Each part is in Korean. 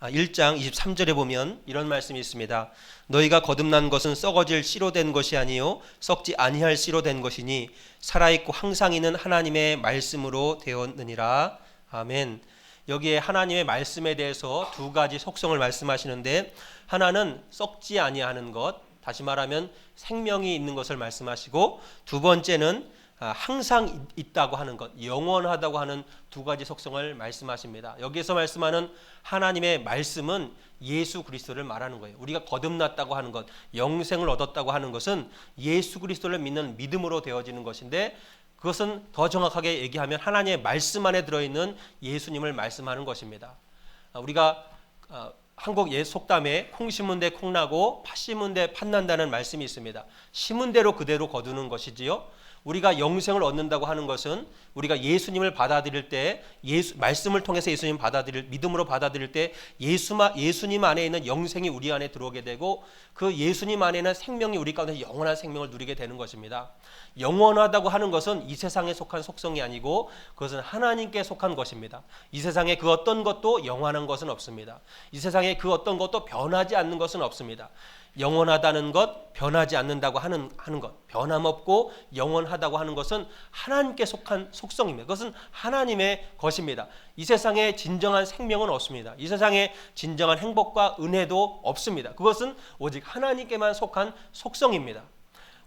1장 23절에 보면 이런 말씀이 있습니다. 너희가 거듭난 것은 썩어질 씨로 된 것이 아니요 썩지 아니할 씨로 된 것이니 살아있고 항상 있는 하나님의 말씀으로 되었느니라. 아멘. 여기에 하나님의 말씀에 대해서 두 가지 속성을 말씀하시는데, 하나는 썩지 아니하는 것, 다시 말하면 생명이 있는 것을 말씀하시고, 두 번째는 항상 있다고 하는 것, 영원하다고 하는 두 가지 속성을 말씀하십니다. 여기에서 말씀하는 하나님의 말씀은 예수 그리스도를 말하는 거예요. 우리가 거듭났다고 하는 것, 영생을 얻었다고 하는 것은 예수 그리스도를 믿는 믿음으로 되어지는 것인데, 그것은 더 정확하게 얘기하면 하나님의 말씀 안에 들어있는 예수님을 말씀하는 것입니다. 우리가 한국 옛 속담에 콩 심은 데 콩나고 팥 심은 데 팥난다는 말씀이 있습니다. 심은 대로 그대로 거두는 것이지요. 우리가 영생을 얻는다고 하는 것은 우리가 예수님을 받아들일 때, 말씀을 통해서 예수님 믿음으로 받아들일 때 예수님 안에 있는 영생이 우리 안에 들어오게 되고, 그 예수님 안에 있는 생명이 우리 가운데 영원한 생명을 누리게 되는 것입니다. 영원하다고 하는 것은 이 세상에 속한 속성이 아니고 그것은 하나님께 속한 것입니다. 이 세상에 그 어떤 것도 영원한 것은 없습니다. 이 세상에 그 어떤 것도 변하지 않는 것은 없습니다. 영원하다는 것, 변하지 않는다고 하는 것, 변함없고 영원하다고 하는 것은 하나님께 속한 속성입니다. 그것은 하나님의 것입니다. 이 세상에 진정한 생명은 없습니다. 이 세상에 진정한 행복과 은혜도 없습니다. 그것은 오직 하나님께만 속한 속성입니다.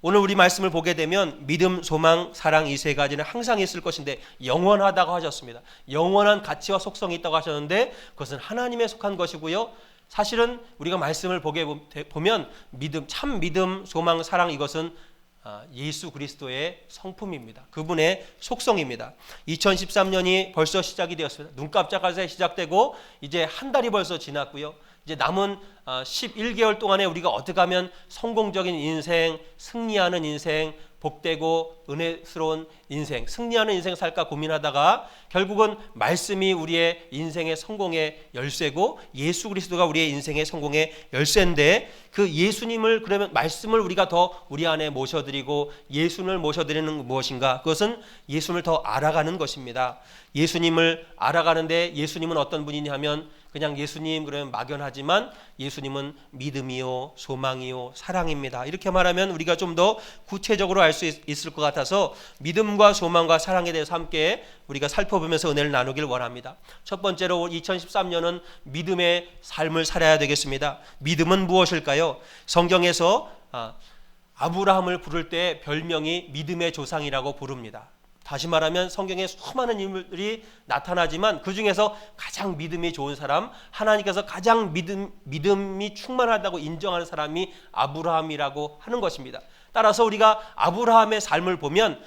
오늘 우리 말씀을 보게 되면 믿음, 소망, 사랑 이 세 가지는 항상 있을 것인데 영원하다고 하셨습니다. 영원한 가치와 속성이 있다고 하셨는데 그것은 하나님에 속한 것이고요. 사실은 우리가 말씀을 보면 믿음, 참 믿음, 소망, 사랑 이것은 예수 그리스도의 성품입니다. 그분의 속성입니다. 2013년이 벌써 시작이 되었습니다. 눈 깜짝할 새 시작되고 이제 한 달이 벌써 지났고요. 이제 남은 11개월 동안에 우리가 어떻게 하면 성공적인 인생, 승리하는 인생, 복되고 은혜스러운 인생, 승리하는 인생 살까 고민하다가 결국은 말씀이 우리의 인생의 성공의 열쇠고 예수 그리스도가 우리의 인생의 성공의 열쇠인데, 그 예수님을, 그러면 말씀을 우리가 더 우리 안에 모셔드리고 예수님을 모셔드리는 무엇인가? 그것은 예수님을 더 알아가는 것입니다. 예수님을 알아가는데 예수님은 어떤 분이냐 하면 그냥 예수님 그러면 막연하지만 예수님은 믿음이요 소망이요 사랑입니다. 이렇게 말하면 우리가 좀 더 구체적으로 알 수 있을 것 같아서 믿음과 소망과 사랑에 대해서 함께 우리가 살펴보면서 은혜를 나누길 원합니다. 첫 번째로 2013년은 믿음의 삶을 살아야 되겠습니다. 믿음은 무엇일까요? 성경에서 아브라함을 부를 때 별명이 믿음의 조상이라고 부릅니다. 다시 말하면 성경에 수많은 인물들이 나타나지만 그 중에서 가장 믿음이 좋은 사람, 하나님께서 가장 믿음이 충만하다고 인정하는 사람이 아브라함이라고 하는 것입니다. 따라서 우리가 아브라함의 삶을 보면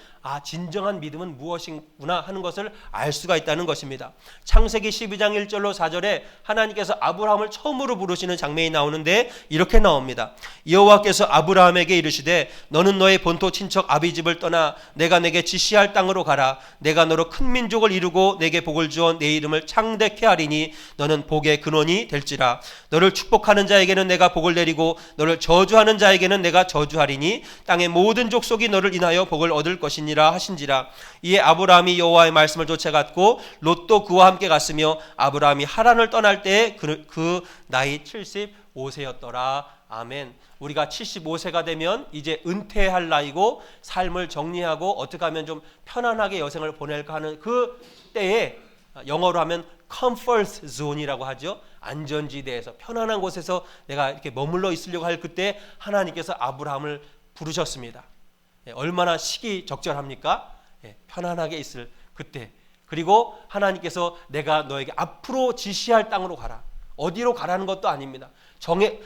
진정한 믿음은 무엇이구나 하는 것을 알 수가 있다는 것입니다. 창세기 12장 1절로 4절에 하나님께서 아브라함을 처음으로 부르시는 장면이 나오는데 이렇게 나옵니다. 여호와께서 아브라함에게 이르시되 너는 너의 본토 친척 아비집을 떠나 내가 내게 지시할 땅으로 가라. 내가 너로 큰 민족을 이루고 내게 복을 주어 내 이름을 창대케 하리니 너는 복의 근원이 될지라. 너를 축복하는 자에게는 내가 복을 내리고 너를 저주하는 자에게는 내가 저주하리니 땅의 모든 족속이 너를 인하여 복을 얻을 것이니라 하신지라. 이에 아브라함이 여호와의 말씀을 쫓아갔고 롯도 그와 함께 갔으며 아브라함이 하란을 떠날 때에 그 나이 75세였더라. 아멘. 우리가 75세가 되면 이제 은퇴할 나이고 삶을 정리하고 어떻게 하면 좀 편안하게 여생을 보낼까 하는 그 때에 영어로 하면 comfort zone이라고 하죠. 안전지대에서 편안한 곳에서 내가 이렇게 머물러 있으려고 할 그때 하나님께서 아브라함을 부르셨습니다. 얼마나 시기 적절합니까? 편안하게 있을 그때. 그리고 하나님께서 내가 너에게 앞으로 지시할 땅으로 가라. 어디로 가라는 것도 아닙니다.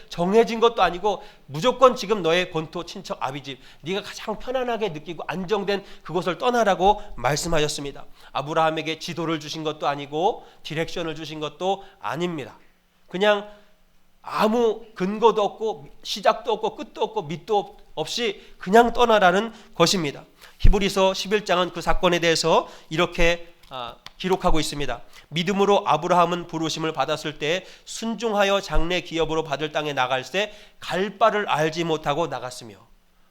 정해진 것도 아니고 무조건 지금 너의 본토 친척 아비집, 네가 가장 편안하게 느끼고 안정된 그곳을 떠나라고 말씀하셨습니다. 아브라함에게 지도를 주신 것도 아니고 디렉션을 주신 것도 아닙니다. 그냥 아무 근거도 없고 시작도 없고 끝도 없고 밑도 없이 그냥 떠나라는 것입니다. 히브리서 11장은 그 사건에 대해서 이렇게 기록하고 있습니다. 믿음으로 아브라함은 부르심을 받았을 때 순종하여 장래 기업으로 받을 땅에 나갈 때 갈 바를 알지 못하고 나갔으며,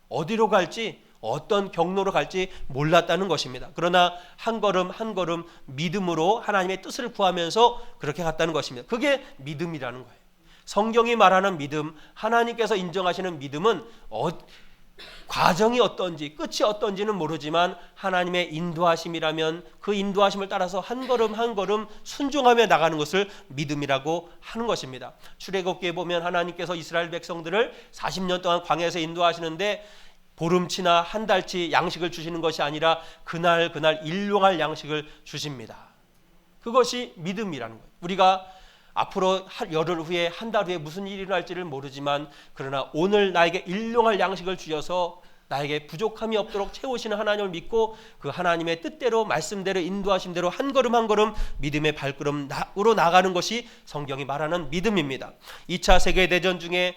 어디로 갈지 어떤 경로로 갈지 몰랐다는 것입니다. 그러나 한 걸음 한 걸음 믿음으로 하나님의 뜻을 구하면서 그렇게 갔다는 것입니다. 그게 믿음이라는 거예요. 성경이 말하는 믿음, 하나님께서 인정하시는 믿음은 과정이 어떤지, 끝이 어떤지는 모르지만 하나님의 인도하심이라면 그 인도하심을 따라서 한 걸음 한 걸음 순종하며 나가는 것을 믿음이라고 하는 것입니다. 출애굽기에 보면 하나님께서 이스라엘 백성들을 40년 동안 광야에서 인도하시는데 보름치나 한 달치 양식을 주시는 것이 아니라 그날 일용할 양식을 주십니다. 그것이 믿음이라는 거예요. 우리가 앞으로 열흘 후에 한 달 후에 무슨 일이 일어날지를 모르지만 그러나 오늘 나에게 일용할 양식을 주셔서 나에게 부족함이 없도록 채우시는 하나님을 믿고 그 하나님의 뜻대로 말씀대로 인도하심대로 한 걸음 한 걸음 믿음의 발걸음으로 나가는 것이 성경이 말하는 믿음입니다. 2차 세계대전 중에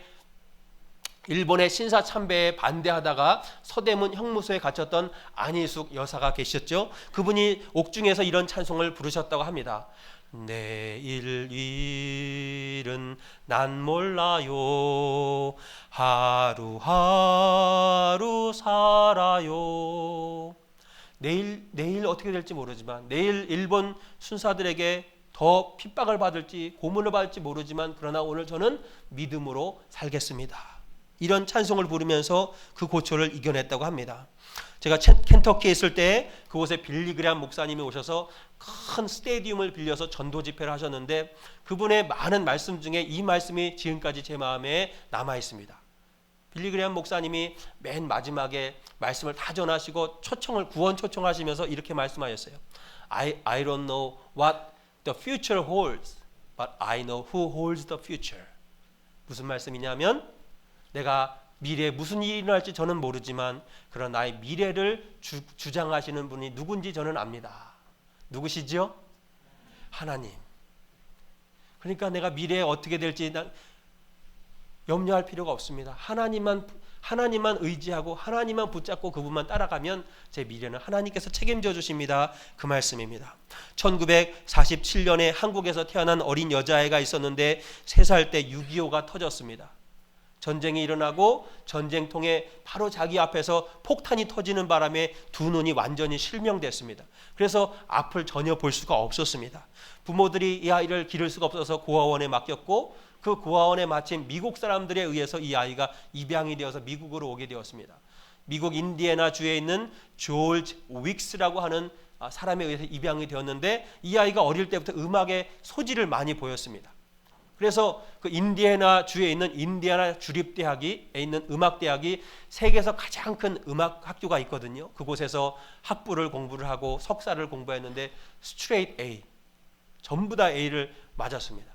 일본의 신사 참배에 반대하다가 서대문 형무소에 갇혔던 안희숙 여사가 계셨죠. 그분이 옥중에서 이런 찬송을 부르셨다고 합니다. 내일 일은 난 몰라요. 하루하루 살아요. 내일 어떻게 될지 모르지만 내일 일본 순사들에게 더 핍박을 받을지 고문을 받을지 모르지만 그러나 오늘 저는 믿음으로 살겠습니다. 이런 찬송을 부르면서 그 고초를 이겨냈다고 합니다. 제가 켄터키에 있을 때 그곳에 빌리 그레함 목사님이 오셔서 큰 스테디움을 빌려서 전도 집회를 하셨는데 그분의 많은 말씀 중에 이 말씀이 지금까지 제 마음에 남아 있습니다. 빌리 그레함 목사님이 맨 마지막에 말씀을 다 전하시고 구원 초청하시면서 이렇게 말씀하셨어요. I don't know what the future holds, but I know who holds the future. 무슨 말씀이냐면 내가 미래에 무슨 일이 일어날지 저는 모르지만 그런 나의 미래를 주장하시는 분이 누군지 저는 압니다. 누구시죠? 하나님. 그러니까 내가 미래에 어떻게 될지 염려할 필요가 없습니다. 하나님만 의지하고 하나님만 붙잡고 그분만 따라가면 제 미래는 하나님께서 책임져 주십니다. 그 말씀입니다. 1947년에 한국에서 태어난 어린 여자아이가 있었는데 3살 때 6.25가 터졌습니다. 전쟁이 일어나고 전쟁통에 바로 자기 앞에서 폭탄이 터지는 바람에 두 눈이 완전히 실명됐습니다. 그래서 앞을 전혀 볼 수가 없었습니다. 부모들이 이 아이를 기를 수가 없어서 고아원에 맡겼고 그 고아원에 마침 미국 사람들에 의해서 이 아이가 입양이 되어서 미국으로 오게 되었습니다. 미국 인디애나 주에 있는 조지 윅스라고 하는 사람에 의해서 입양이 되었는데 이 아이가 어릴 때부터 음악의 소질을 많이 보였습니다. 그래서 그 인디애나 주에 있는 인디애나 주립대학에 있는 음악대학이 세계에서 가장 큰 음악 학교가 있거든요. 그곳에서 학부를 공부를 하고 석사를 공부했는데 스트레이트 A, 전부 다 A를 맞았습니다.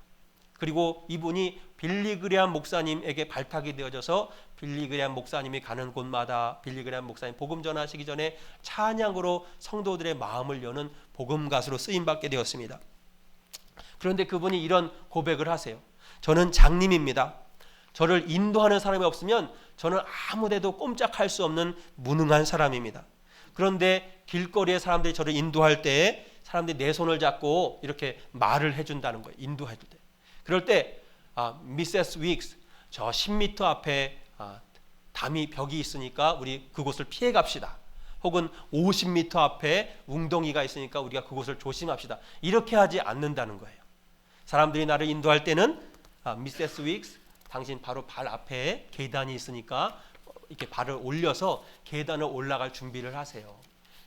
그리고 이분이 빌리 그레함 목사님에게 발탁이 되어져서 빌리 그레함 목사님이 가는 곳마다 빌리 그레함 목사님 복음 전하시기 전에 찬양으로 성도들의 마음을 여는 복음 가수로 쓰임 받게 되었습니다. 그런데 그분이 이런 고백을 하세요. 저는 장님입니다. 저를 인도하는 사람이 없으면 저는 아무데도 꼼짝할 수 없는 무능한 사람입니다. 그런데 길거리에 사람들이 저를 인도할 때 사람들이 내 손을 잡고 이렇게 말을 해준다는 거예요. 인도할 때. 그럴 때 미세스 윅스 저 10m 앞에 벽이 있으니까 우리 그곳을 피해 갑시다. 혹은 50m 앞에 웅덩이가 있으니까 우리가 그곳을 조심합시다. 이렇게 하지 않는다는 거예요. 사람들이 나를 인도할 때는 미세스 윅스 당신 바로 발 앞에 계단이 있으니까 이렇게 발을 올려서 계단을 올라갈 준비를 하세요.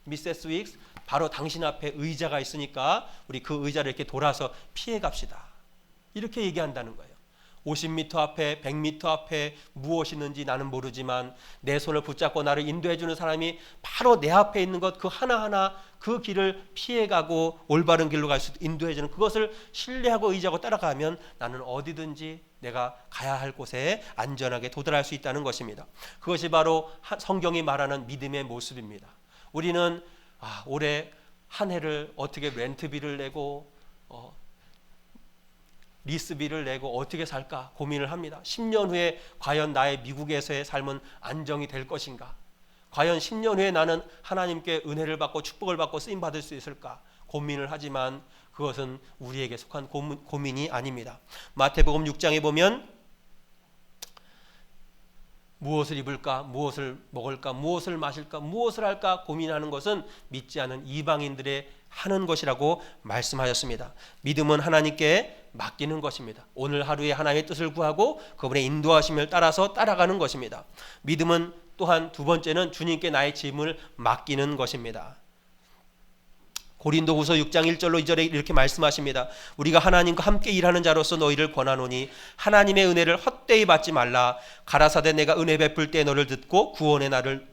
미세스 윅스 바로 당신 앞에 의자가 있으니까 우리 그 의자를 이렇게 돌아서 피해 갑시다. 이렇게 얘기한다는 거예요. 50m 앞에 100m 앞에 무엇이 있는지 나는 모르지만 내 손을 붙잡고 나를 인도해 주는 사람이 바로 내 앞에 있는 것 그 하나하나 그 길을 피해가고 올바른 길로 갈 수 인도해 주는 그것을 신뢰하고 의지하고 따라가면 나는 어디든지 내가 가야 할 곳에 안전하게 도달할 수 있다는 것입니다. 그것이 바로 성경이 말하는 믿음의 모습입니다. 우리는 올해 한 해를 어떻게 렌트비를 내고 리스비를 내고 어떻게 살까 고민을 합니다. 10년 후에 과연 나의 미국에서의 삶은 안정이 될 것인가? 과연 10년 후에 나는 하나님께 은혜를 받고 축복을 받고 쓰임 받을 수 있을까? 고민을 하지만 그것은 우리에게 속한 고민이 아닙니다. 마태복음 6장에 보면 무엇을 입을까, 무엇을 먹을까, 무엇을 마실까, 무엇을 할까 고민하는 것은 믿지 않은 이방인들의 하는 것이라고 말씀하셨습니다. 믿음은 하나님께 맡기는 것입니다. 오늘 하루에 하나님의 뜻을 구하고 그분의 인도하심을 따라서 따라가는 것입니다. 믿음은 또한 두 번째는 주님께 나의 짐을 맡기는 것입니다. 고린도후서 6장 1절로 2절에 이렇게 말씀하십니다. 우리가 하나님과 함께 일하는 자로서 너희를 권하노니 하나님의 은혜를 헛되이 받지 말라. 가라사대 내가 은혜 베풀 때 너를 듣고 구원의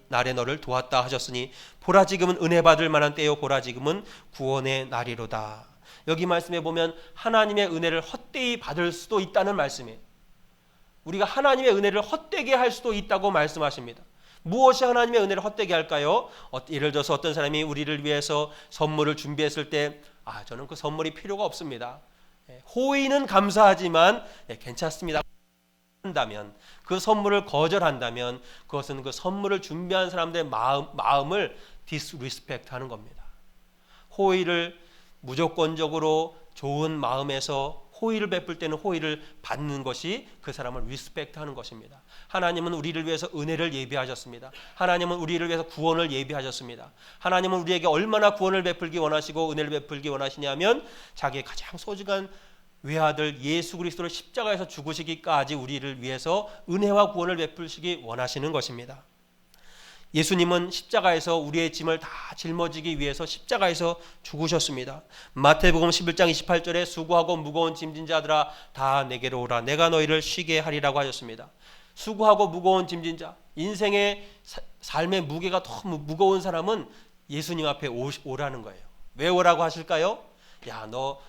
날에 너를 도왔다 하셨으니 보라 지금은 은혜 받을 만한 때요 보라 지금은 구원의 날이로다. 여기 말씀에 보면 하나님의 은혜를 헛되이 받을 수도 있다는 말씀이에요. 우리가 하나님의 은혜를 헛되게 할 수도 있다고 말씀하십니다. 무엇이 하나님의 은혜를 헛되게 할까요? 예를 들어서 어떤 사람이 우리를 위해서 선물을 준비했을 때 저는 그 선물이 필요가 없습니다. 호의는 감사하지만 괜찮습니다 한다면, 그 선물을 거절한다면 그것은 그 선물을 준비한 사람들의 마음을 디스리스펙트하는 겁니다. 호의를 무조건적으로 좋은 마음에서 호의를 베풀 때는 호의를 받는 것이 그 사람을 리스펙트하는 것입니다. 하나님은 우리를 위해서 은혜를 예비하셨습니다. 하나님은 우리를 위해서 구원을 예비하셨습니다. 하나님은 우리에게 얼마나 구원을 베풀기 원하시고 은혜를 베풀기 원하시냐면 자기의 가장 소중한 외아들 예수 그리스도를 십자가에서 죽으시기까지 우리를 위해서 은혜와 구원을 베풀시기 원하시는 것입니다. 예수님은 십자가에서 우리의 짐을 다 짊어지기 위해서 십자가에서 죽으셨습니다. 마태복음 11장 28절에 수고하고 무거운 짐진 자들아 다 내게로 오라 내가 너희를 쉬게 하리라고 하셨습니다. 수고하고 무거운 짐진 자, 인생의 삶의 무게가 너무 무거운 사람은 예수님 앞에 오라는 거예요. 왜 오라고 하실까요? 야, 너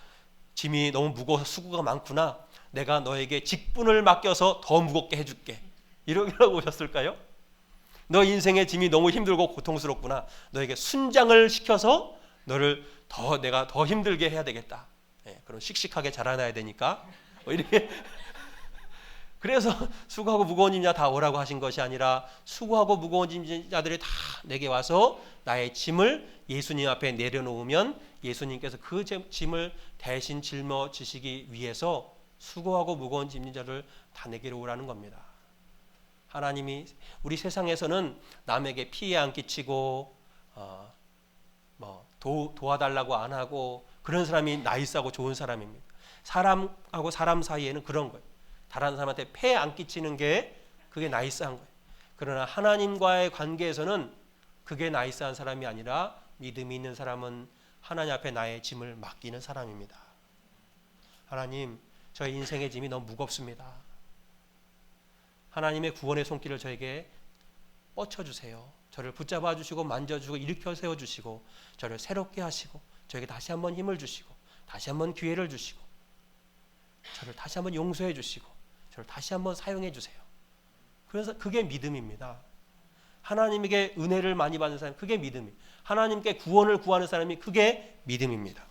짐이 너무 무거워서 수고가 많구나. 내가 너에게 직분을 맡겨서 더 무겁게 해줄게. 이러고 오셨을까요? 너 인생의 짐이 너무 힘들고 고통스럽구나. 너에게 순장을 시켜서 너를 내가 더 힘들게 해야 되겠다. 그럼 씩씩하게 자라나야 되니까 이렇게. 그래서 수고하고 무거운 짐자 다 오라고 하신 것이 아니라 수고하고 무거운 짐자들이 다 내게 와서 나의 짐을 예수님 앞에 내려놓으면 예수님께서 그 짐을 대신 짊어지시기 위해서 수고하고 무거운 짐자를 다 내게로 오라는 겁니다. 하나님이 우리 세상에서는 남에게 피해 안 끼치고 도와달라고 안 하고 그런 사람이 나이스하고 좋은 사람입니다. 사람하고 사람 사이에는 그런 거예요. 다른 사람한테 폐해 안 끼치는 게 그게 나이스한 거예요. 그러나 하나님과의 관계에서는 그게 나이스한 사람이 아니라 믿음이 있는 사람은 하나님 앞에 나의 짐을 맡기는 사람입니다. 하나님, 저의 인생의 짐이 너무 무겁습니다. 하나님의 구원의 손길을 저에게 뻗쳐주세요. 저를 붙잡아 주시고 만져주고 일으켜 세워주시고 저를 새롭게 하시고 저에게 다시 한번 힘을 주시고 다시 한번 기회를 주시고 저를 다시 한번 용서해 주시고 저를 다시 한번 사용해 주세요. 그래서 그게 믿음입니다. 하나님에게 은혜를 많이 받는 사람, 그게 믿음이에요. 하나님께 구원을 구하는 사람이 그게 믿음입니다.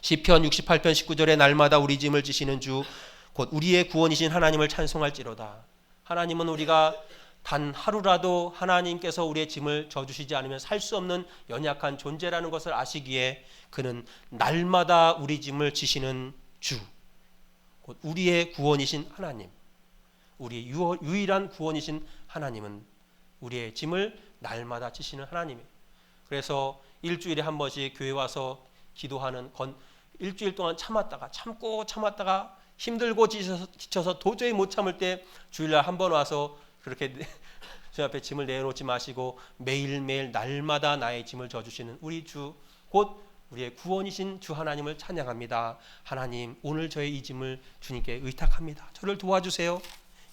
시편 68편 19절에 날마다 우리 짐을 지시는 주 곧 우리의 구원이신 하나님을 찬송할지로다. 하나님은 우리가 단 하루라도 하나님께서 우리의 짐을 져주시지 않으면 살 수 없는 연약한 존재라는 것을 아시기에 그는 날마다 우리 짐을 지시는 주, 곧 우리의 구원이신 하나님, 우리의 유일한 구원이신 하나님은 우리의 짐을 날마다 지시는 하나님이에요. 그래서 일주일에 한 번씩 교회 와서 기도하는 일주일 동안 참았다가 힘들고 지쳐서 도저히 못 참을 때 주일날 한 번 와서 그렇게 주 앞에 짐을 내놓지 마시고 매일매일 날마다 나의 짐을 져주시는 우리 주, 곧 우리의 구원이신 주 하나님을 찬양합니다. 하나님, 오늘 저의 이 짐을 주님께 의탁합니다. 저를 도와주세요.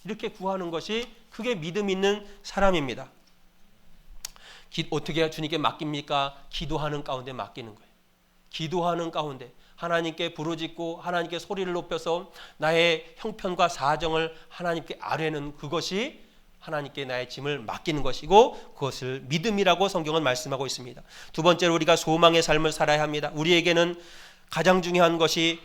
이렇게 구하는 것이 그게 믿음 있는 사람입니다. 어떻게 주님께 맡깁니까? 기도하는 가운데 맡기는 거예요. 기도하는 가운데 하나님께 부르짖고 하나님께 소리를 높여서 나의 형편과 사정을 하나님께 아뢰는 그것이 하나님께 나의 짐을 맡기는 것이고 그것을 믿음이라고 성경은 말씀하고 있습니다. 두 번째로 우리가 소망의 삶을 살아야 합니다. 우리에게는 가장 중요한 것이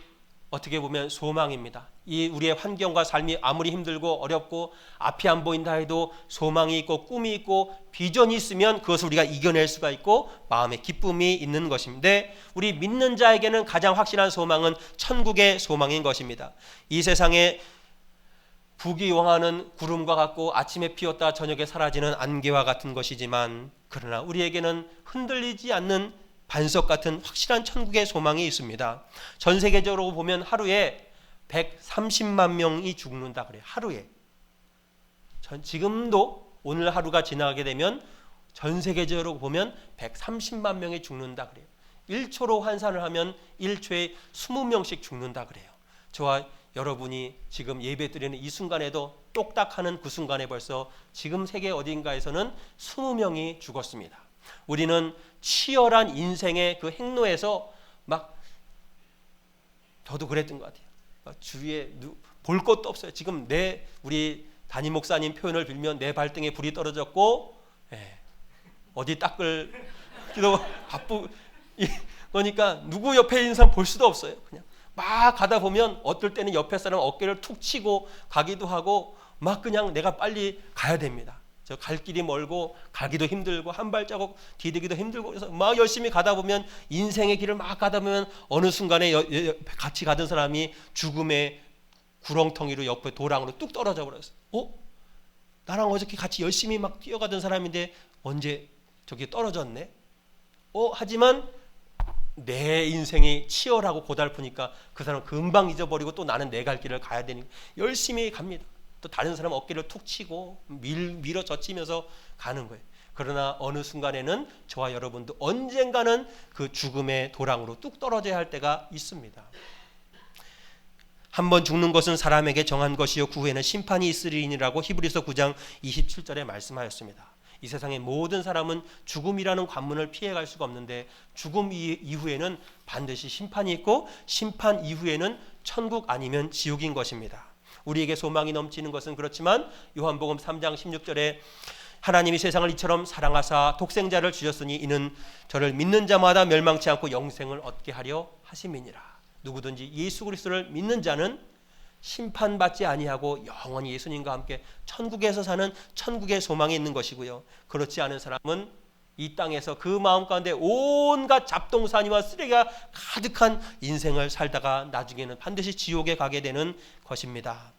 어떻게 보면 소망입니다. 이 우리의 환경과 삶이 아무리 힘들고 어렵고 앞이 안 보인다 해도 소망이 있고 꿈이 있고 비전이 있으면 그것을 우리가 이겨낼 수가 있고 마음에 기쁨이 있는 것입니다. 우리 믿는 자에게는 가장 확실한 소망은 천국의 소망인 것입니다. 이 세상에 부귀영화는 구름과 같고 아침에 피었다 저녁에 사라지는 안개와 같은 것이지만 그러나 우리에게는 흔들리지 않는 반석 같은 확실한 천국의 소망이 있습니다. 전 세계적으로 보면 하루에 130만 명이 죽는다 그래요. 하루에. 지금도 오늘 하루가 지나가게 되면 전 세계적으로 보면 130만 명이 죽는다 그래요. 1초로 환산을 하면 1초에 20명씩 죽는다 그래요. 저와 여러분이 지금 예배 드리는 이 순간에도 똑딱하는 그 순간에 벌써 지금 세계 어딘가에서는 20명이 죽었습니다. 우리는 치열한 인생의 그 행로에서 막 저도 그랬던 것 같아요. 주위에 볼 것도 없어요. 지금 우리 담임 목사님 표현을 빌면 내 발등에 불이 떨어졌고 어디 닦을 기도 그러니까 누구 옆에 있는 사람 볼 수도 없어요. 그냥 막 가다 보면 어떨 때는 옆에 사람 어깨를 툭 치고 가기도 하고 막 그냥 내가 빨리 가야 됩니다. 저 갈 길이 멀고 가기도 힘들고 한 발자국 디디기도 힘들고 그래서 막 열심히 가다 보면 인생의 길을 막 가다 보면 어느 순간에 같이 가던 사람이 죽음의 구렁텅이로 옆에 도랑으로 뚝 떨어져 버렸어요. 나랑 어저께 같이 열심히 막 뛰어가던 사람인데 언제 저기 떨어졌네? 하지만 내 인생이 치열하고 고달프니까 그 사람 금방 잊어버리고 또 나는 내 갈 길을 가야 되니까 열심히 갑니다. 또 다른 사람 어깨를 툭 치고 밀어 젖히면서 가는 거예요. 그러나 어느 순간에는 저와 여러분도 언젠가는 그 죽음의 도랑으로 뚝 떨어져야 할 때가 있습니다. 한 번 죽는 것은 사람에게 정한 것이요 그 후에는 심판이 있으리니라고 히브리서 9장 27절에 말씀하였습니다. 이 세상의 모든 사람은 죽음이라는 관문을 피해갈 수가 없는데 죽음 이후에는 반드시 심판이 있고 심판 이후에는 천국 아니면 지옥인 것입니다. 우리에게 소망이 넘치는 것은 그렇지만 요한복음 3장 16절에 하나님이 세상을 이처럼 사랑하사 독생자를 주셨으니 이는 저를 믿는 자마다 멸망치 않고 영생을 얻게 하려 하심이니라. 누구든지 예수 그리스도를 믿는 자는 심판받지 아니하고 영원히 예수님과 함께 천국에서 사는 천국의 소망이 있는 것이고요. 그렇지 않은 사람은 이 땅에서 그 마음 가운데 온갖 잡동사니와 쓰레기가 가득한 인생을 살다가 나중에는 반드시 지옥에 가게 되는 것입니다.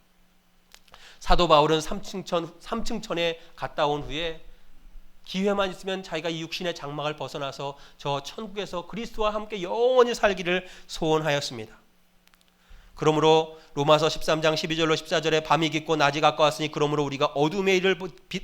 사도 바울은 삼층천에 갔다 온 후에 기회만 있으면 자기가 이 육신의 장막을 벗어나서 저 천국에서 그리스도와 함께 영원히 살기를 소원하였습니다. 그러므로 로마서 13장 12절로 14절에 밤이 깊고 낮이 가까웠으니 그러므로 우리가 어둠의 일을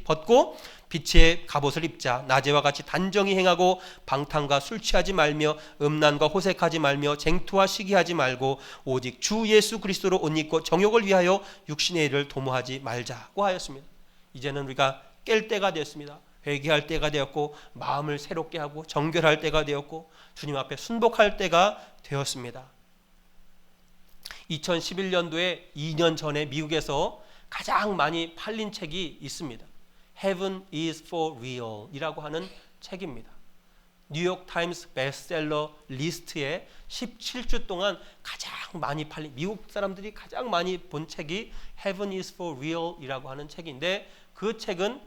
벗고 빛의 갑옷을 입자. 낮에와 같이 단정히 행하고 방탕과 술 취하지 말며 음란과 호색하지 말며 쟁투와 시기하지 말고 오직 주 예수 그리스도로 옷 입고 정욕을 위하여 육신의 일을 도모하지 말자고 하였습니다. 이제는 우리가 깰 때가 되었습니다. 회개할 때가 되었고 마음을 새롭게 하고 정결할 때가 되었고 주님 앞에 순복할 때가 되었습니다. 2011년도에 2년 전에 미국에서 가장 많이 팔린 책이 있습니다. Heaven is for real 이라고 하는 책입니다. 뉴욕 타임스 베스트셀러 리스트에 17주 동안 가장 많이 팔린 미국 사람들이 가장 많이 본 책이 Heaven is for real 이라고 하는 책인데 그 책은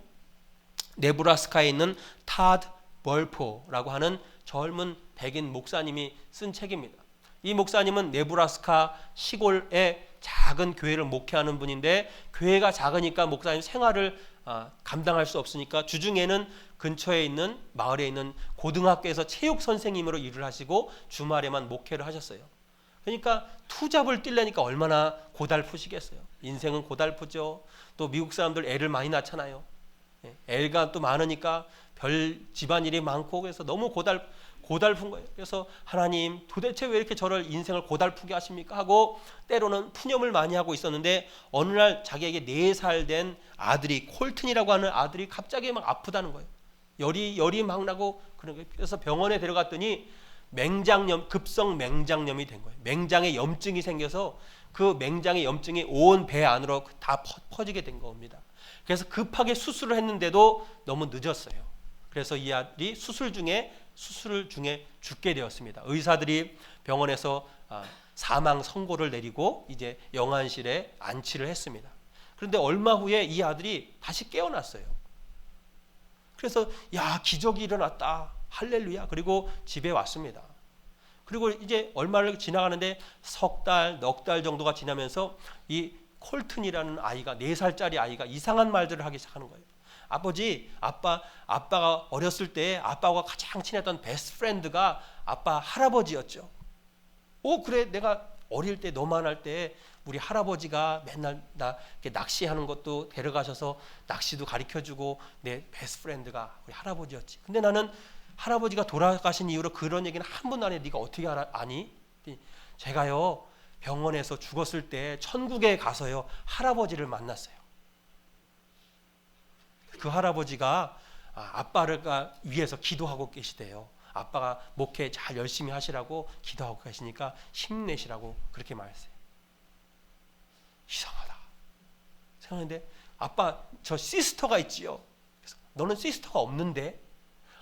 네브라스카에 있는 타드 벌포라고 하는 젊은 백인 목사님이 쓴 책입니다. 이 목사님은 네브라스카 시골의 작은 교회를 목회하는 분인데 교회가 작으니까 목사님 생활을 감당할 수 없으니까 주중에는 근처에 있는 마을에 있는 고등학교에서 체육 선생님으로 일을 하시고 주말에만 목회를 하셨어요. 그러니까 투잡을 뛰려니까 얼마나 고달프시겠어요. 인생은 고달프죠. 또 미국 사람들 애를 많이 낳잖아요. 애가 또 많으니까 별 집안일이 많고 그래서 너무 고달픈 거예요. 그래서 하나님 도대체 왜 이렇게 저를 인생을 고달프게 하십니까 하고 때로는 푸념을 많이 하고 있었는데 어느 날 자기에게 4살 된 아들이 콜튼이라고 하는 아들이 갑자기 막 아프다는 거예요. 열이 막 나고 그런 거예요. 그래서 병원에 데려갔더니 급성 맹장염이 된 거예요. 맹장에 염증이 생겨서 그 맹장의 염증이 온 배 안으로 다 퍼지게 된 겁니다. 그래서 급하게 수술을 했는데도 너무 늦었어요. 그래서 이 아들이 수술 중에 죽게 되었습니다. 의사들이 병원에서 사망 선고를 내리고 이제 영안실에 안치를 했습니다. 그런데 얼마 후에 이 아들이 다시 깨어났어요. 그래서 기적이 일어났다. 할렐루야. 그리고 집에 왔습니다. 그리고 이제 얼마를 지나가는데 석 달, 넉 달 정도가 지나면서 이 콜튼이라는 아이가 4살짜리 아이가 이상한 말들을 하기 시작하는 거예요. 아버지, 아빠가 어렸을 때 아빠와 가장 친했던 베스트 프렌드가 아빠 할아버지였죠. 그래, 내가 어릴 때 너만 할 때 우리 할아버지가 맨날 나 이렇게 낚시하는 것도 데려가셔서 낚시도 가르쳐주고 내 베스트 프렌드가 우리 할아버지였지. 근데 나는 할아버지가 돌아가신 이후로 그런 얘기는 한 번도 안 해. 네가 어떻게 아니? 제가요 병원에서 죽었을 때 천국에 가서요 할아버지를 만났어요. 그 할아버지가 아빠를 위해서 기도하고 계시대요. 아빠가 목회 잘 열심히 하시라고 기도하고 계시니까 힘내시라고 그렇게 말했어요. 이상하다 생각했는데, 아빠 저 시스터가 있지요. 그래서 너는 시스터가 없는데?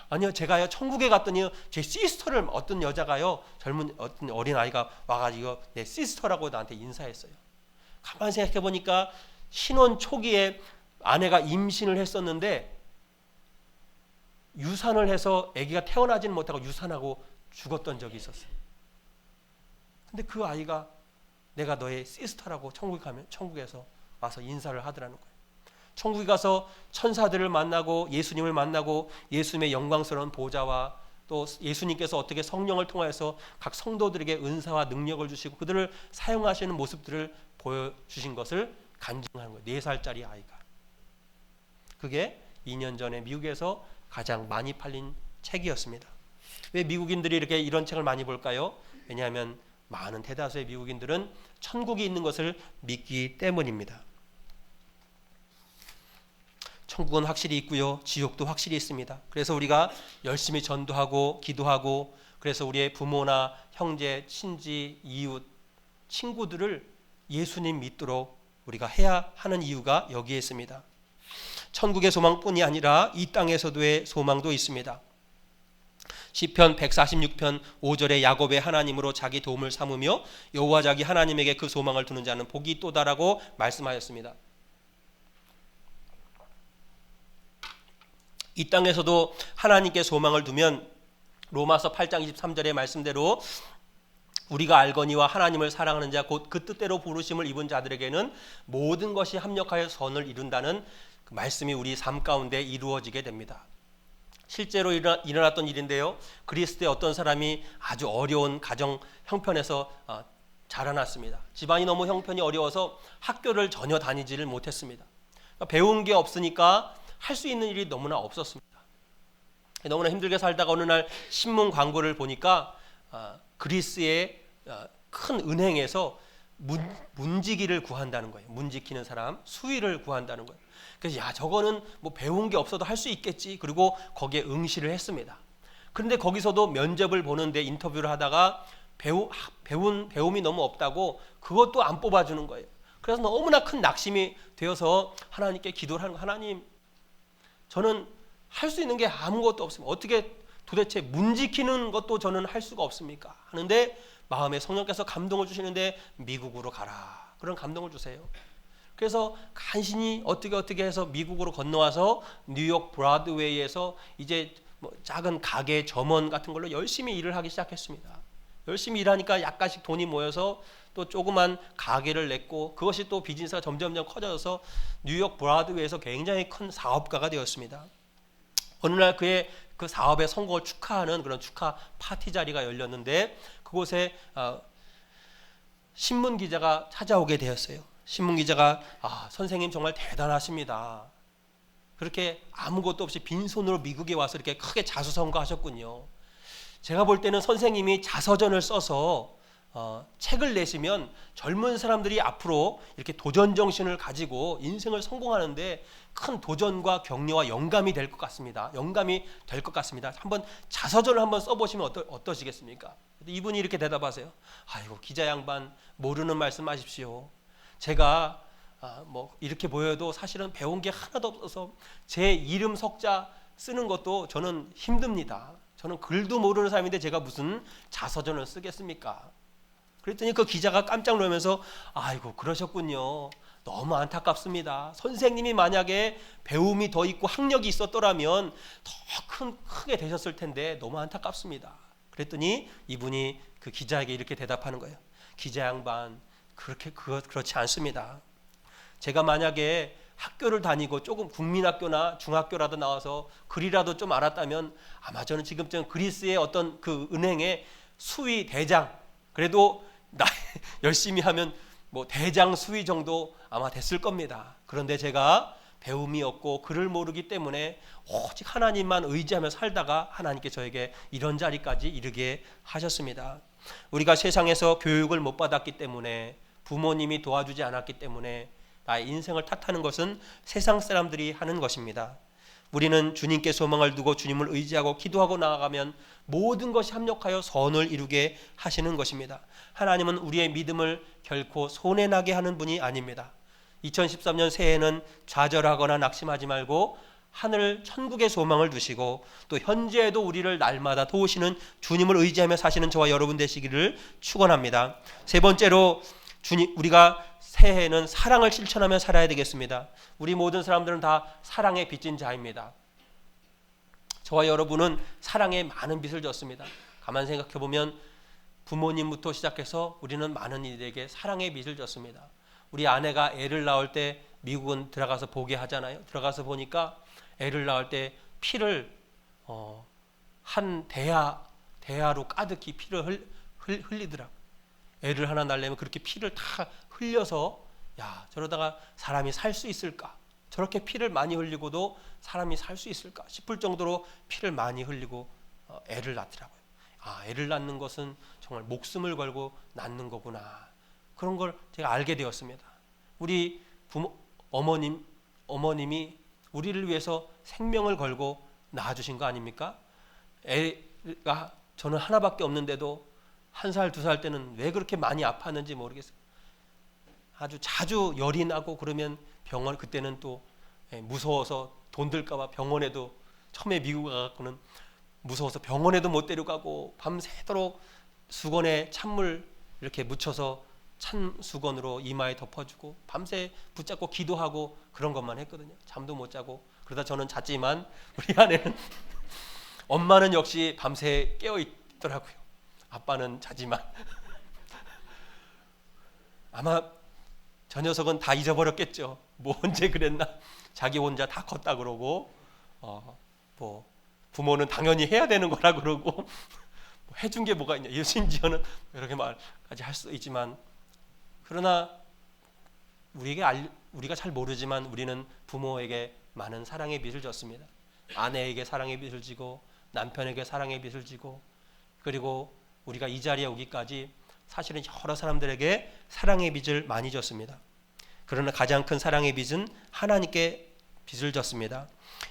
아니요, 제가요 천국에 갔더니요 제 시스터를 어떤 여자가요 젊은 어떤 어린 아이가 와가지고 내 시스터라고 나한테 인사했어요. 가만히 생각해 보니까 신혼 초기에 아내가 임신을 했었는데 유산을 해서 아기가 태어나지는 못하고 유산하고 죽었던 적이 있었어요. 근데 그 아이가 내가 너의 시스터라고 천국에 가면 천국에서 와서 인사를 하더라는 거예요. 천국에 가서 천사들을 만나고 예수님을 만나고 예수님의 영광스러운 보좌와 또 예수님께서 어떻게 성령을 통해서 각 성도들에게 은사와 능력을 주시고 그들을 사용하시는 모습들을 보여주신 것을 간증하는 거예요. 4살짜리 아이가. 그게 2년 전에 미국에서 가장 많이 팔린 책이었습니다. 왜 미국인들이 이렇게 이런 책을 많이 볼까요? 왜냐하면 많은 대다수의 미국인들은 천국이 있는 것을 믿기 때문입니다. 천국은 확실히 있고요, 지옥도 확실히 있습니다. 그래서 우리가 열심히 전도하고 기도하고, 그래서 우리의 부모나 형제, 친지, 이웃, 친구들을 예수님 믿도록 우리가 해야 하는 이유가 여기에 있습니다. 천국의 소망뿐이 아니라 이 땅에서도의 소망도 있습니다. 시편 146편 5절에 야곱의 하나님으로 자기 도움을 삼으며 여호와 자기 하나님에게 그 소망을 두는 자는 복이 있도다라고 말씀하였습니다. 이 땅에서도 하나님께 소망을 두면 로마서 8장 23절의 말씀대로 우리가 알거니와 하나님을 사랑하는 자 곧 그 뜻대로 부르심을 입은 자들에게는 모든 것이 합력하여 선을 이룬다는 그 말씀이 우리 삶 가운데 이루어지게 됩니다. 실제로 일어났던 일인데요, 그리스도의 어떤 사람이 아주 어려운 가정 형편에서 자라났습니다. 집안이 너무 형편이 어려워서 학교를 전혀 다니지를 못했습니다. 배운 게 없으니까 할 수 있는 일이 너무나 없었습니다. 너무나 힘들게 살다가 어느 날 신문 광고를 보니까 그리스의 큰 은행에서 문지기를 구한다는 거예요. 문 지키는 사람, 수위를 구한다는 거예요. 그래서 저거는 뭐 배운 게 없어도 할 수 있겠지. 그리고 거기에 응시를 했습니다. 그런데 거기서도 면접을 보는데 인터뷰를 하다가 배움이 너무 없다고 그것도 안 뽑아주는 거예요. 그래서 너무나 큰 낙심이 되어서 하나님께 기도를 하는 거예요. 하나님, 저는 할 수 있는 게 아무것도 없습니다. 어떻게 도대체 문 지키는 것도 저는 할 수가 없습니까? 하는데 마음에 성령께서 감동을 주시는데 미국으로 가라, 그런 감동을 주세요. 그래서 간신히 어떻게 해서 미국으로 건너와서 뉴욕 브로드웨이에서 이제 뭐 작은 가게 점원 같은 걸로 열심히 일을 하기 시작했습니다. 열심히 일하니까 약간씩 돈이 모여서 또 조그만 가게를 냈고, 그것이 또 비즈니스가 점점 커져서 뉴욕 브로드웨이에서 굉장히 큰 사업가가 되었습니다. 어느 날 그의 그 사업의 성공을 축하하는 그런 축하 파티 자리가 열렸는데 그곳에 신문 기자가 찾아오게 되었어요. 신문 기자가 선생님 정말 대단하십니다. 그렇게 아무것도 없이 빈손으로 미국에 와서 이렇게 크게 자수성가하셨군요. 제가 볼 때는 선생님이 자서전을 써서 책을 내시면 젊은 사람들이 앞으로 이렇게 도전 정신을 가지고 인생을 성공하는데 큰 도전과 격려와 영감이 될 것 같습니다. 한번 자서전을 한번 써보시면 어떠시겠습니까? 이분이 이렇게 대답하세요. 아이고, 기자 양반, 모르는 말씀하십시오. 제가 뭐 이렇게 보여도 사실은 배운 게 하나도 없어서 제 이름 석자 쓰는 것도 저는 힘듭니다. 저는 글도 모르는 사람인데 제가 무슨 자서전을 쓰겠습니까? 그랬더니 그 기자가 깜짝 놀라면서 아이고, 그러셨군요. 너무 안타깝습니다. 선생님이 만약에 배움이 더 있고 학력이 있었더라면 더 크게 되셨을 텐데 너무 안타깝습니다. 그랬더니 이분이 그 기자에게 이렇게 대답하는 거예요. 기자 양반, 그렇지 않습니다. 제가 만약에 학교를 다니고 조금 국민학교나 중학교라도 나와서 글이라도 좀 알았다면 아마 저는 지금쯤 그리스의 어떤 그 은행의 수위 대장, 그래도 열심히 하면 뭐 대장 수위 정도 아마 됐을 겁니다. 그런데 제가 배움이 없고 글을 모르기 때문에 오직 하나님만 의지하며 살다가 하나님께 저에게 이런 자리까지 이르게 하셨습니다. 우리가 세상에서 교육을 못 받았기 때문에, 부모님이 도와주지 않았기 때문에 나의 인생을 탓하는 것은 세상 사람들이 하는 것입니다. 우리는 주님께 소망을 두고 주님을 의지하고 기도하고 나아가면 모든 것이 합력하여 선을 이루게 하시는 것입니다. 하나님은 우리의 믿음을 결코 손해나게 하는 분이 아닙니다. 2013년 새해에는 좌절하거나 낙심하지 말고 하늘 천국의 소망을 두시고 또 현재에도 우리를 날마다 도우시는 주님을 의지하며 사시는 저와 여러분 되시기를 축원합니다. 세 번째로 우리가 새해에는 사랑을 실천하며 살아야 되겠습니다. 우리 모든 사람들은 다 사랑에 빚진 자입니다. 저와 여러분은 사랑에 많은 빚을 졌습니다. 가만 생각해 보면 부모님부터 시작해서 우리는 많은 이들에게 사랑의 빚을 졌습니다. 우리 아내가 애를 낳을 때 미국은 들어가서 보게 하잖아요. 들어가서 보니까 애를 낳을 때 피를 한 대야로 가득히 피를 흘리더라고요. 애를 하나 낳으려면 그렇게 피를 다 흘려서, 야, 저러다가 사람이 살 수 있을까? 저렇게 피를 많이 흘리고도 사람이 살 수 있을까 싶을 정도로 피를 많이 흘리고 애를 낳더라고요. 아, 애를 낳는 것은 정말 목숨을 걸고 낳는 거구나. 그런 걸 제가 알게 되었습니다. 우리 어머님이 우리를 위해서 생명을 걸고 낳아주신 거 아닙니까? 애가 저는 하나밖에 없는데도 1살, 2살 때는 왜 그렇게 많이 아팠는지 모르겠어요. 아주 자주 열이 나고 그러면 병원, 그때는 또 무서워서 돈 들까봐 병원에도, 처음에 미국 가갖고는 무서워서 병원에도 못 데려가고 밤새도록 수건에 찬물 이렇게 묻혀서 찬 수건으로 이마에 덮어주고 밤새 붙잡고 기도하고 그런 것만 했거든요. 잠도 못 자고. 그러다 저는 잤지만 우리 아내는 엄마는 역시 밤새 깨어 있더라고요. 아빠는 자지만 아마 저 녀석은 다 잊어버렸겠죠. 뭐 언제 그랬나. 자기 혼자 다 컸다 그러고 뭐 부모는 당연히 해야 되는 거라 그러고 뭐 해준 게 뭐가 있냐. 심지어는 이렇게 말까지 할 수 있지만, 그러나 우리가 잘 모르지만 우리는 부모에게 많은 사랑의 빚을 졌습니다. 아내에게 사랑의 빚을 지고 남편에게 사랑의 빚을 지고, 그리고 우리가 이 자리에 오기까지 사실은 여러 사람들에게 사랑의 빚을 많이 졌습니다. 그러나 가장 큰 사랑의 빚은 하나님께 빚을 졌습니다.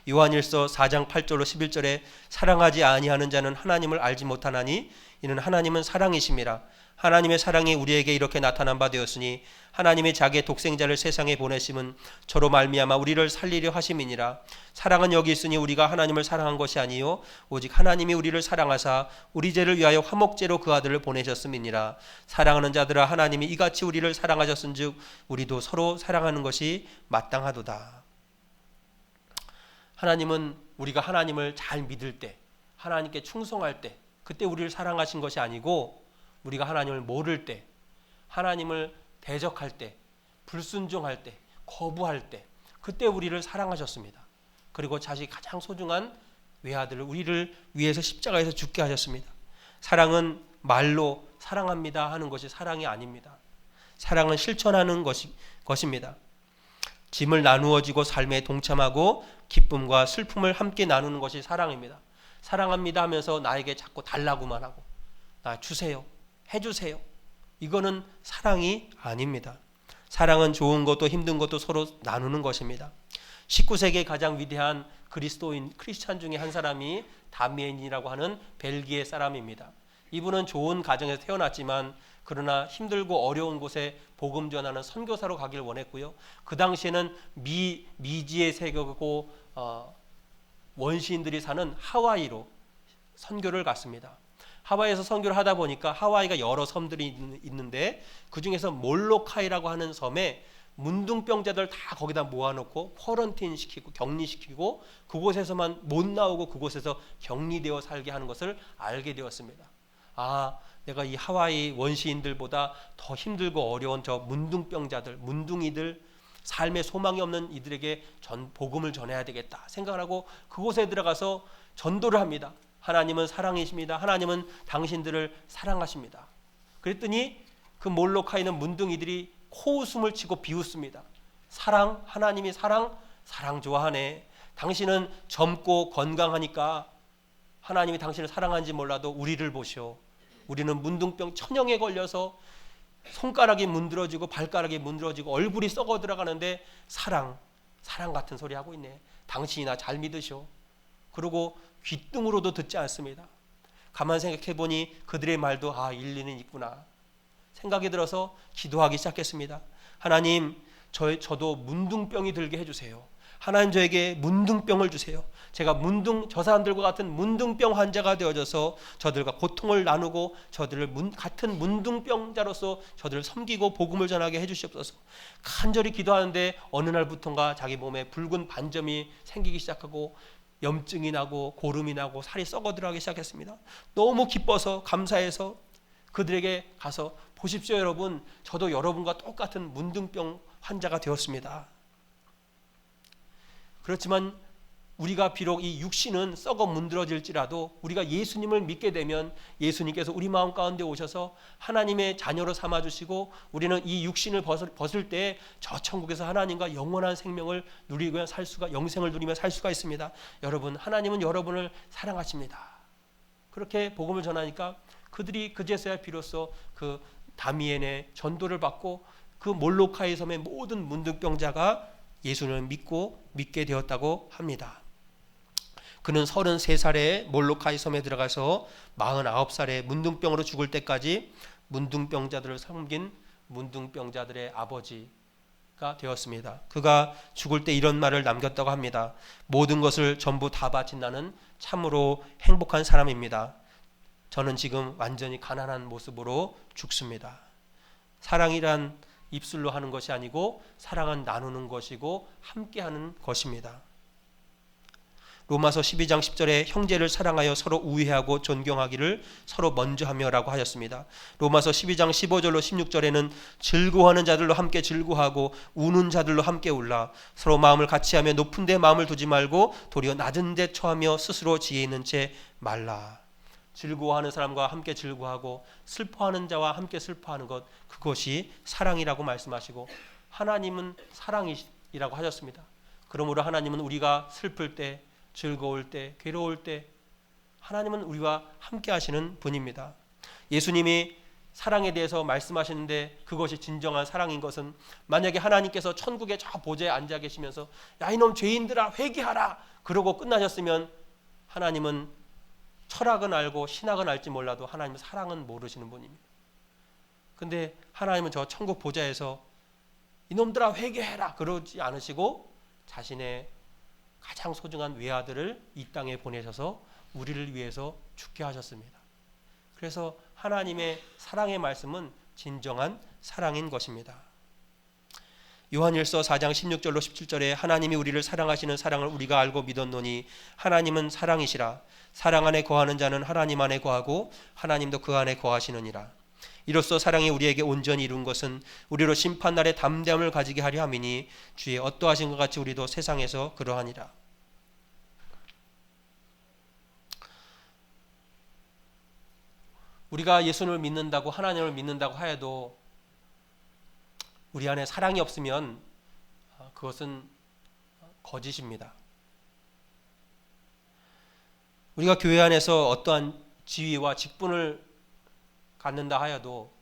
요한일서 4장 8절로 11절에 사랑하지 아니하는 자는 하나님을 알지 못하나니 이는 하나님은 사랑이심이라. 하나님의 사랑이 우리에게 이렇게 나타난 바 되었으니 하나님의 자기의 독생자를 세상에 보내심은 저로 말미암아 우리를 살리려 하심이니라. 사랑은 여기 있으니 우리가 하나님을 사랑한 것이 아니요 오직 하나님이 우리를 사랑하사 우리 죄를 위하여 화목제로 그 아들을 보내셨음이니라. 사랑하는 자들아, 하나님이 이같이 우리를 사랑하셨은즉 우리도 서로 사랑하는 것이 마땅하도다. 하나님은 우리가 하나님을 잘 믿을 때, 하나님께 충성할 때, 그때 우리를 사랑하신 것이 아니고 우리가 하나님을 모를 때, 하나님을 대적할 때, 불순종할 때, 거부할 때, 그때 우리를 사랑하셨습니다. 그리고 자식이 가장 소중한 외아들을 우리를 위해서 십자가에서 죽게 하셨습니다. 사랑은 말로 사랑합니다 하는 것이 사랑이 아닙니다. 사랑은 실천하는 것입니다. 짐을 나누어지고 삶에 동참하고 기쁨과 슬픔을 함께 나누는 것이 사랑입니다. 사랑합니다 하면서 나에게 자꾸 달라고만 하고, 나 주세요, 해주세요, 이거는 사랑이 아닙니다. 사랑은 좋은 것도 힘든 것도 서로 나누는 것입니다. 19세기의 가장 위대한 크리스찬 중에 한 사람이 다미엔이라고 하는 벨기에 사람입니다. 이분은 좋은 가정에서 태어났지만 그러나 힘들고 어려운 곳에 복음 전하는 선교사로 가길 원했고요. 그 당시에는 미지의 세계고 원시인들이 사는 하와이로 선교를 갔습니다. 하와이에서 선교를 하다 보니까 하와이가 여러 섬들이 있는데 그 중에서 몰로카이라고 하는 섬에 문둥병자들 다 거기다 모아놓고 쿼런틴 시키고 격리시키고 그곳에서만 못 나오고 그곳에서 격리되어 살게 하는 것을 알게 되었습니다. 아, 내가 이 하와이 원시인들보다 더 힘들고 어려운 저 문둥병자들, 문둥이들, 삶의 소망이 없는 이들에게 복음을 전해야 되겠다 생각을 하고 그곳에 들어가서 전도를 합니다. 하나님은 사랑이십니다. 하나님은 당신들을 사랑하십니다. 그랬더니 그 몰로카에 있는 문둥이들이 코웃음을 치고 비웃습니다. 사랑, 하나님이 사랑 좋아하네. 당신은 젊고 건강하니까 하나님이 당신을 사랑하는지 몰라도 우리를 보시오. 우리는 문둥병 천형에 걸려서 손가락이 문드러지고 발가락이 문드러지고 얼굴이 썩어 들어가는데 사랑 같은 소리 하고 있네. 당신이 나 잘 믿으시오. 그리고 귓등으로도 듣지 않습니다. 가만 생각해 보니 그들의 말도 일리는 있구나 생각이 들어서 기도하기 시작했습니다. 하나님, 저도 문둥병이 들게 해주세요. 하나님, 저에게 문둥병을 주세요. 제가 저 사람들과 같은 문둥병 환자가 되어져서 저들과 고통을 나누고 저들을 같은 문둥병자로서 저들을 섬기고 복음을 전하게 해주시옵소서. 간절히 기도하는데 어느 날부터인가 자기 몸에 붉은 반점이 생기기 시작하고 염증이 나고 고름이 나고 살이 썩어 들어가기 시작했습니다. 너무 기뻐서 감사해서 그들에게 가서 보십시오 여러분, 저도 여러분과 똑같은 문둥병 환자가 되었습니다. 그렇지만 우리가 비록 이 육신은 썩어 문드러질지라도 우리가 예수님을 믿게 되면 예수님께서 우리 마음 가운데 오셔서 하나님의 자녀로 삼아주시고 우리는 이 육신을 벗을 때 저 천국에서 하나님과 영원한 생명을 누리며 영생을 누리며 살 수가 있습니다. 여러분, 하나님은 여러분을 사랑하십니다. 그렇게 복음을 전하니까 그들이 그제서야 비로소 그 다미엔의 전도를 받고 그 몰로카의 섬의 모든 문둥병자가 예수를 믿게 되었다고 합니다. 그는 33살에 몰로카이 섬에 들어가서 49살에 문둥병으로 죽을 때까지 문둥병자들을 섬긴 문둥병자들의 아버지가 되었습니다. 그가 죽을 때 이런 말을 남겼다고 합니다. 모든 것을 전부 다 바친 나는 참으로 행복한 사람입니다. 저는 지금 완전히 가난한 모습으로 죽습니다. 사랑이란 입술로 하는 것이 아니고 사랑은 나누는 것이고 함께하는 것입니다. 로마서 12장 10절에 형제를 사랑하여 서로 우애하고 존경하기를 서로 먼저 하며라고 하였습니다. 로마서 12장 15절로 16절에는 즐거워하는 자들로 함께 즐거워하고 우는 자들로 함께 울라. 서로 마음을 같이하며 높은 데 마음을 두지 말고 도리어 낮은 데 처하며 스스로 지혜 있는 채 말라. 즐거워하는 사람과 함께 즐거워하고 슬퍼하는 자와 함께 슬퍼하는 것, 그것이 사랑이라고 말씀하시고 하나님은 사랑이라고 하셨습니다. 그러므로 하나님은 우리가 슬플 때, 즐거울 때, 괴로울 때 하나님은 우리와 함께 하시는 분입니다. 예수님이 사랑에 대해서 말씀하시는데 그것이 진정한 사랑인 것은 만약에 하나님께서 천국의 저 보좌에 앉아 계시면서 야 이놈 죄인들아 회개하라 그러고 끝나셨으면 하나님은 철학은 알고 신학은 알지 몰라도 하나님은 사랑은 모르시는 분입니다. 근데 하나님은 저 천국 보좌에서 이놈들아 회개해라 그러지 않으시고 자신의 가장 소중한 외아들을 이 땅에 보내셔서 우리를 위해서 죽게 하셨습니다. 그래서 하나님의 사랑의 말씀은 진정한 사랑인 것입니다. 요한일서 4장 16절로 17절에 하나님이 우리를 사랑하시는 사랑을 우리가 알고 믿었노니 하나님은 사랑이시라. 사랑 안에 거하는 자는 하나님 안에 거하고 하나님도 그 안에 거하시느니라. 이로써 사랑이 우리에게 온전히 이룬 것은 우리로 심판날에 담대함을 가지게 하려 함이니 주의 어떠하신 것 같이 우리도 세상에서 그러하니라. 우리가 예수님을 믿는다고 하나님을 믿는다고 하여도 우리 안에 사랑이 없으면 그것은 거짓입니다. 우리가 교회 안에서 어떠한 지위와 직분을 갖는다 하여도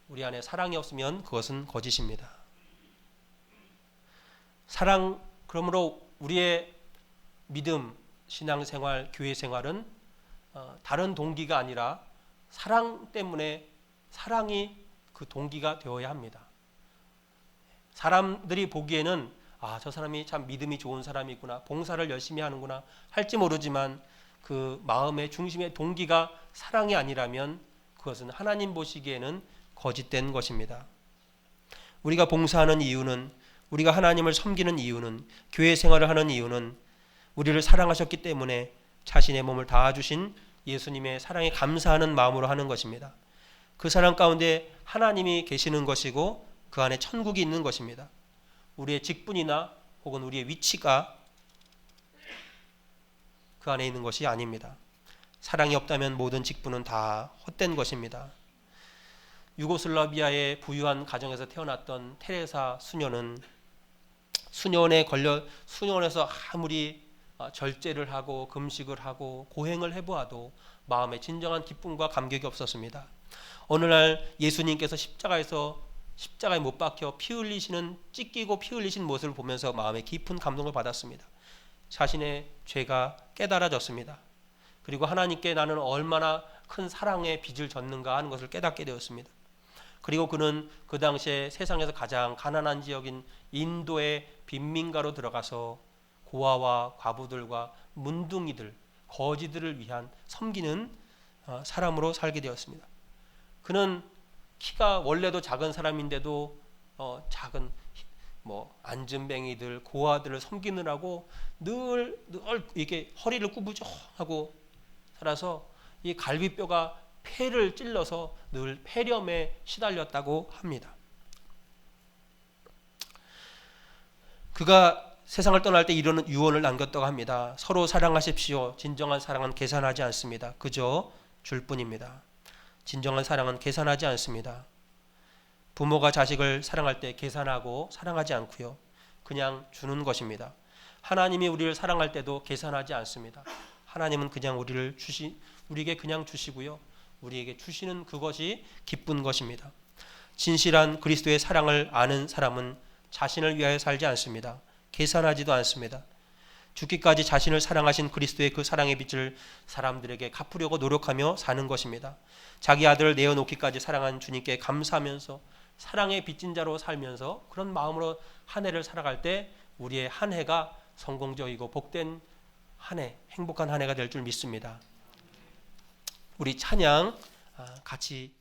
우리 안에 사랑이 없으면 그것은 거짓입니다. 사랑, 그러므로 우리의 믿음, 신앙생활, 교회생활은 다른 동기가 아니라 사랑 때문에 사랑이 그 동기가 되어야 합니다. 사람들이 보기에는 저 사람이 참 믿음이 좋은 사람이구나, 봉사를 열심히 하는구나 할지 모르지만 그 마음의 중심의 동기가 사랑이 아니라면 그것은 하나님 보시기에는 거짓된 것입니다. 우리가 봉사하는 이유는, 우리가 하나님을 섬기는 이유는, 교회 생활을 하는 이유는 우리를 사랑하셨기 때문에 자신의 몸을 다주신 예수님의 사랑에 감사하는 마음으로 하는 것입니다. 그 사랑 가운데 하나님이 계시는 것이고 그 안에 천국이 있는 것입니다. 우리의 직분이나 혹은 우리의 위치가 그 안에 있는 것이 아닙니다. 사랑이 없다면 모든 직분은 다 헛된 것입니다. 유고슬라비아의 부유한 가정에서 태어났던 테레사 수녀는 수녀원에서 아무리 절제를 하고 금식을 하고 고행을 해보아도 마음에 진정한 기쁨과 감격이 없었습니다. 어느 날 예수님께서 십자가에 못 박혀 찢기고 피 흘리신 모습을 보면서 마음에 깊은 감동을 받았습니다. 자신의 죄가 깨달아졌습니다. 그리고 하나님께 나는 얼마나 큰 사랑의 빚을 졌는가 하는 것을 깨닫게 되었습니다. 그리고 그는 그 당시에 세상에서 가장 가난한 지역인 인도의 빈민가로 들어가서 고아와 과부들과 문둥이들, 거지들을 위한 섬기는 사람으로 살게 되었습니다. 그는 키가 원래도 작은 사람인데도 작은 안전뱅이들, 고아들을 섬기느라고 늘 이렇게 허리를 구부정하고 살아서 이 갈비뼈가 폐를 찔러서 늘 폐렴에 시달렸다고 합니다. 그가 세상을 떠날 때 이런 유언을 남겼다고 합니다. 서로 사랑하십시오. 진정한 사랑은 계산하지 않습니다. 그저 줄 뿐입니다. 진정한 사랑은 계산하지 않습니다. 부모가 자식을 사랑할 때 계산하고 사랑하지 않고요. 그냥 주는 것입니다. 하나님이 우리를 사랑할 때도 계산하지 않습니다. 하나님은 그냥 우리에게 그냥 주시고요. 우리에게 주시는 그것이 기쁜 것입니다. 진실한 그리스도의 사랑을 아는 사람은 자신을 위하여 살지 않습니다. 계산하지도 않습니다. 죽기까지 자신을 사랑하신 그리스도의 그 사랑의 빛을 사람들에게 갚으려고 노력하며 사는 것입니다. 자기 아들을 내어놓기까지 사랑한 주님께 감사하면서 사랑의 빚진 자로 살면서 그런 마음으로 한 해를 살아갈 때 우리의 한 해가 성공적이고 복된 한 해, 행복한 한 해가 될 줄 믿습니다. 우리 찬양 같이